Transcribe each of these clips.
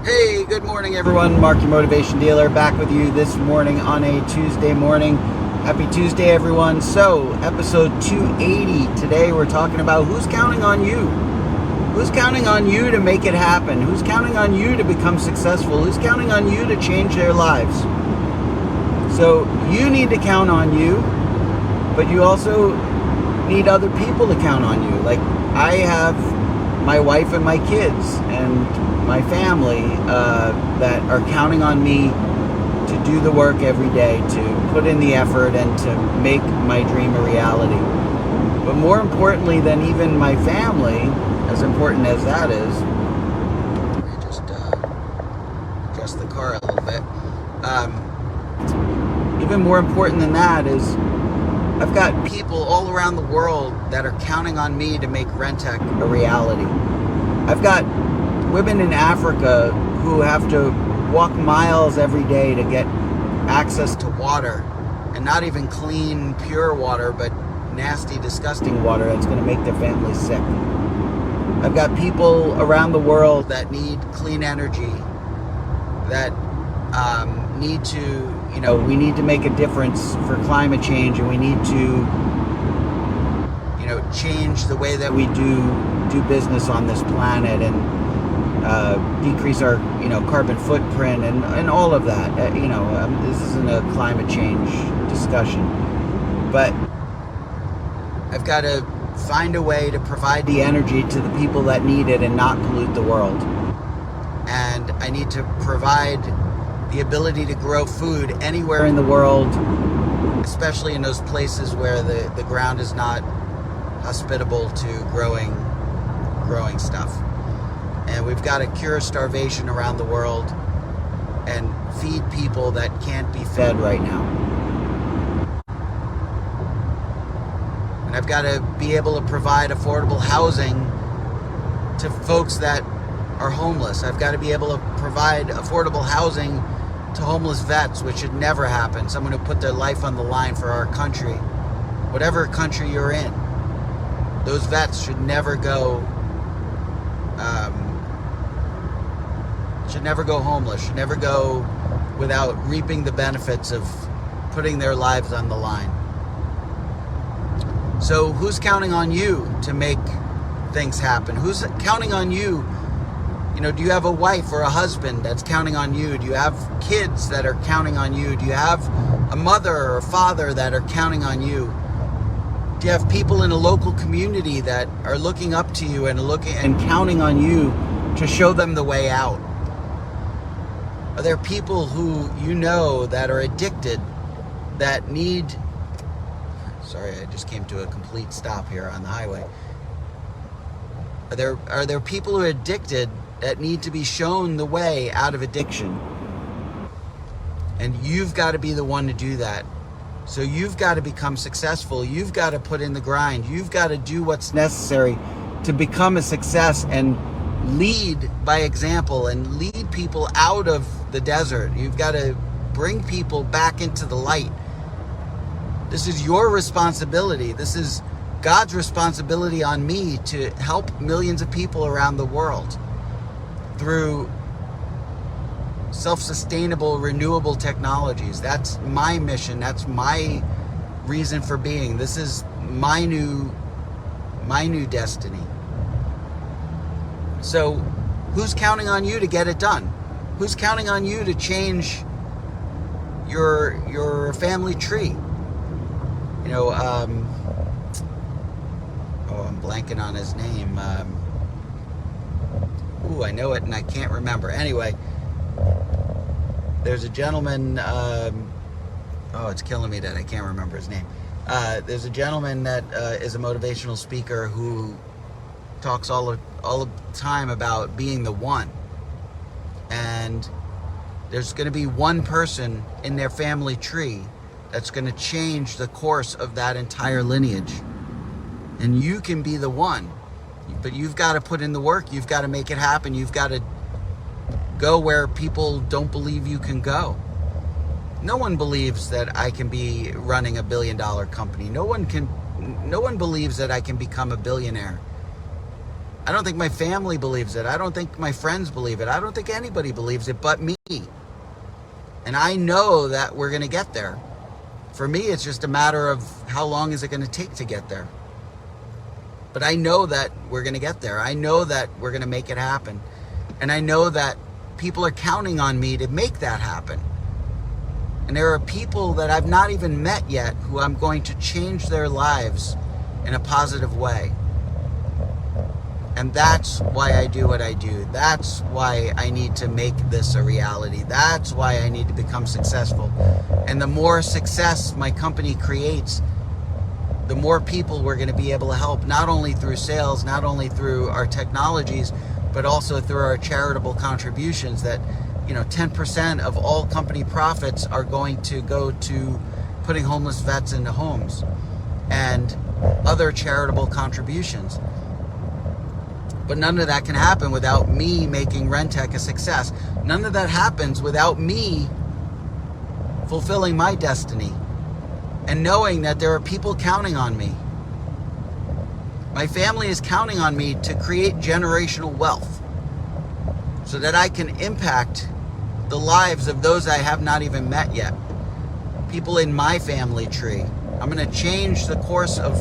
Hey, good morning everyone. Mark, your motivation dealer, back with you this morning on a Tuesday morning. Happy Tuesday everyone. So, episode 280. Today we're talking about who's counting on you. Who's counting on you to make it happen? Who's counting on you to become successful? Who's counting on you to change their lives? So, you need to count on you, but you also need other people to count on you. Like, I have my wife and my kids and my family that are counting on me to do the work every day, to put in the effort and to make my dream a reality. But more importantly than even my family, as important as that is, let me just adjust the car a little bit. Even more important than that is I've got people all around the world that are counting on me to make Rentec a reality. I've got women in Africa who have to walk miles every day to get access to water, and not even clean, pure water, but nasty, disgusting water that's going to make their families sick. I've got people around the world that need clean energy, that need to, we need to make a difference for climate change, and we need to, change the way that we do business on this planet, and decrease our, carbon footprint, and all of that. This isn't a climate change discussion, but I've got to find a way to provide the energy to the people that need it and not pollute the world. And I need to provide the ability to grow food anywhere in the world, especially in those places where the ground is not hospitable to growing stuff. And we've got to cure starvation around the world and feed people that can't be fed right now. And I've got to be able to provide affordable housing to folks that are homeless. I've got to be able to provide affordable housing to homeless vets, which should never happen. Someone who put their life on the line for our country, whatever country you're in. Those vets should never go homeless, should never go without reaping the benefits of putting their lives on the line. So who's counting on you to make things happen? Who's counting on you? Do you have a wife or a husband that's counting on you? Do you have kids that are counting on you? Do you have a mother or a father that are counting on you? Do you have people in a local community that are looking up to you and counting on you to show them the way out? Are there people who that are addicted, that need... Sorry, I just came to a complete stop here on the highway. Are there people who are addicted that need to be shown the way out of addiction? And you've got to be the one to do that. So you've got to become successful. You've got to put in the grind. You've got to do what's necessary to become a success and lead by example and lead people out of the desert. You've got to bring people back into the light. This is your responsibility. This is God's responsibility on me to help millions of people around the world through self-sustainable, renewable technologies. That's my mission. That's my reason for being. This is my new destiny. So who's counting on you to get it done? Who's counting on you to change your family tree? I'm blanking on his name. I know it and I can't remember. Anyway, there's a gentleman, it's killing me that I can't remember his name. There's a gentleman that is a motivational speaker who talks all the time about being the one. And there's going to be one person in their family tree that's going to change the course of that entire lineage. And you can be the one. But you've got to put in the work. You've got to make it happen. You've got to go where people don't believe you can go. No one believes that I can be running $1 billion company. No one believes that I can become a billionaire. I don't think my family believes it. I don't think my friends believe it. I don't think anybody believes it but me. And I know that we're going to get there. For me, it's just a matter of how long is it going to take to get there. But I know that we're going to get there. I know that we're going to make it happen. And I know that people are counting on me to make that happen. And there are people that I've not even met yet who I'm going to change their lives in a positive way. And that's why I do what I do. That's why I need to make this a reality. That's why I need to become successful. And the more success my company creates, the more people we're going to be able to help, not only through sales, not only through our technologies, but also through our charitable contributions that, 10% of all company profits are going to go to putting homeless vets into homes and other charitable contributions. But none of that can happen without me making Rentec a success. None of that happens without me fulfilling my destiny and knowing that there are people counting on me. My family is counting on me to create generational wealth so that I can impact the lives of those I have not even met yet. People in my family tree. I'm going to change the course of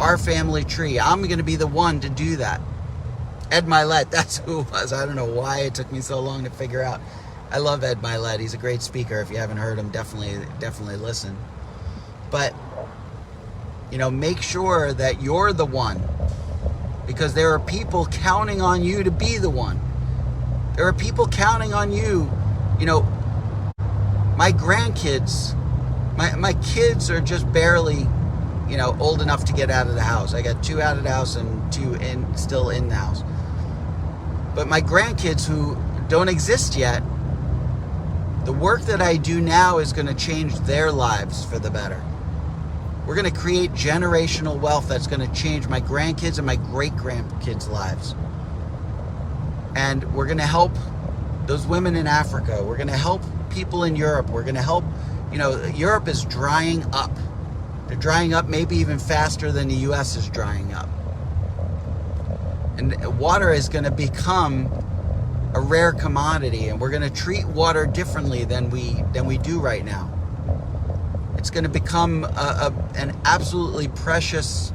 our family tree. I'm going to be the one to do that. Ed Mylett, that's who it was. I don't know why it took me so long to figure out. I love Ed Mylett. He's a great speaker. If you haven't heard him, definitely listen. But, make sure that you're the one, because there are people counting on you to be the one. There are people counting on you. My grandkids, my kids are just barely, old enough to get out of the house. I got 2 out of the house and 2 still in the house. But my grandkids who don't exist yet, the work that I do now is going to change their lives for the better. We're going to create generational wealth that's going to change my grandkids and my great-grandkids' lives. And we're going to help those women in Africa. We're going to help people in Europe. We're going to help, Europe is drying up. They're drying up maybe even faster than the U.S. is drying up. And water is going to become a rare commodity, and we're going to treat water differently than we do right now. It's going to become an absolutely precious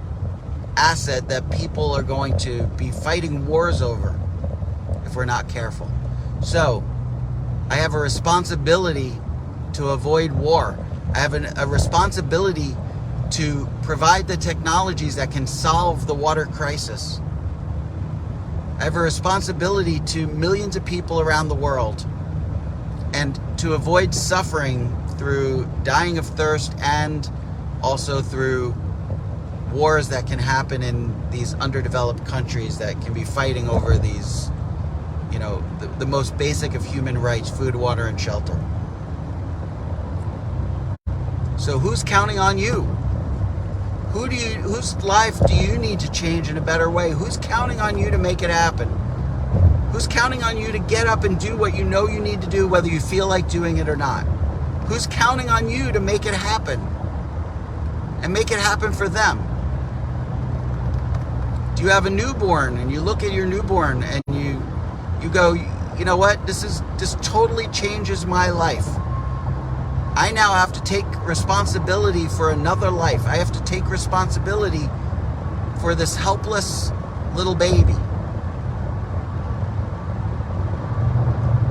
asset that people are going to be fighting wars over if we're not careful. So, I have a responsibility to avoid war. I have a responsibility to provide the technologies that can solve the water crisis. I have a responsibility to millions of people around the world and to avoid suffering through dying of thirst and also through wars that can happen in these underdeveloped countries that can be fighting over these, the most basic of human rights, food, water, and shelter. So who's counting on you? Whose life do you need to change in a better way? Who's counting on you to make it happen? Who's counting on you to get up and do what you know you need to do, whether you feel like doing it or not? Who's counting on you to make it happen? And make it happen for them? Do you have a newborn and you look at your newborn and you go, you know what? This totally changes my life. I now have to take responsibility for another life. I have to take responsibility for this helpless little baby.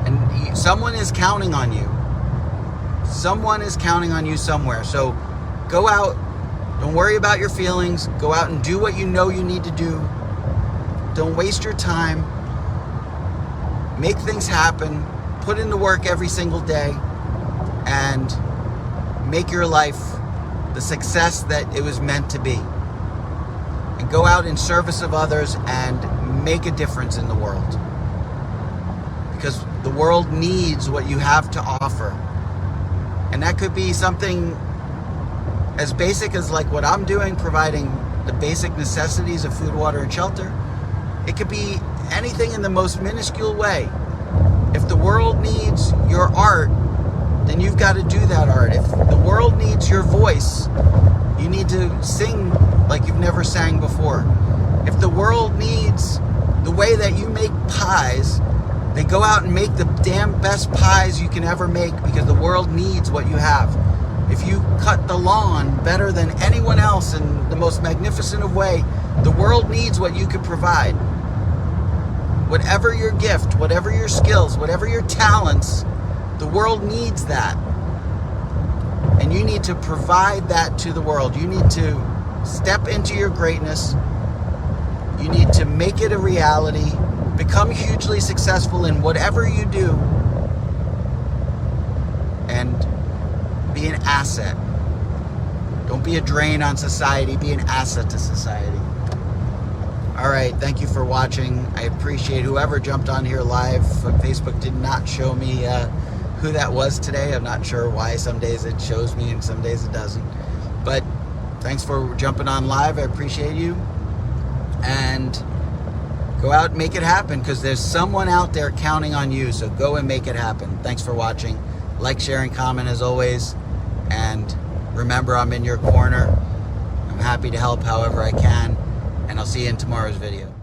And someone is counting on you. Someone is counting on you somewhere. So go out. Don't worry about your feelings. Go out and do what you know you need to do. Don't waste your time. Make things happen. Put in the work every single day. And make your life the success that it was meant to be. And go out in service of others and make a difference in the world. Because the world needs what you have to offer. And that could be something as basic as like what I'm doing, providing the basic necessities of food, water, and shelter. It could be anything in the most minuscule way. If the world needs your art, then you've got to do that art. If the world needs your voice, you need to sing like you've never sang before. If the world needs the way that you make pies, then go out and make the damn best pies you can ever make, because the world needs what you have. If you cut the lawn better than anyone else in the most magnificent of way, the world needs what you can provide. Whatever your gift, whatever your skills, whatever your talents, the world needs that. And you need to provide that to the world. You need to step into your greatness. You need to make it a reality. Become hugely successful in whatever you do. And be an asset. Don't be a drain on society. Be an asset to society. All right, thank you for watching. I appreciate whoever jumped on here live. Facebook did not show me who that was today. I'm not sure why. Some days it shows me and some days it doesn't. But thanks for jumping on live. I appreciate you. And go out and make it happen, because there's someone out there counting on you. So go and make it happen. Thanks for watching. Like, share, and comment as always. And remember, I'm in your corner. I'm happy to help however I can. And I'll see you in tomorrow's video.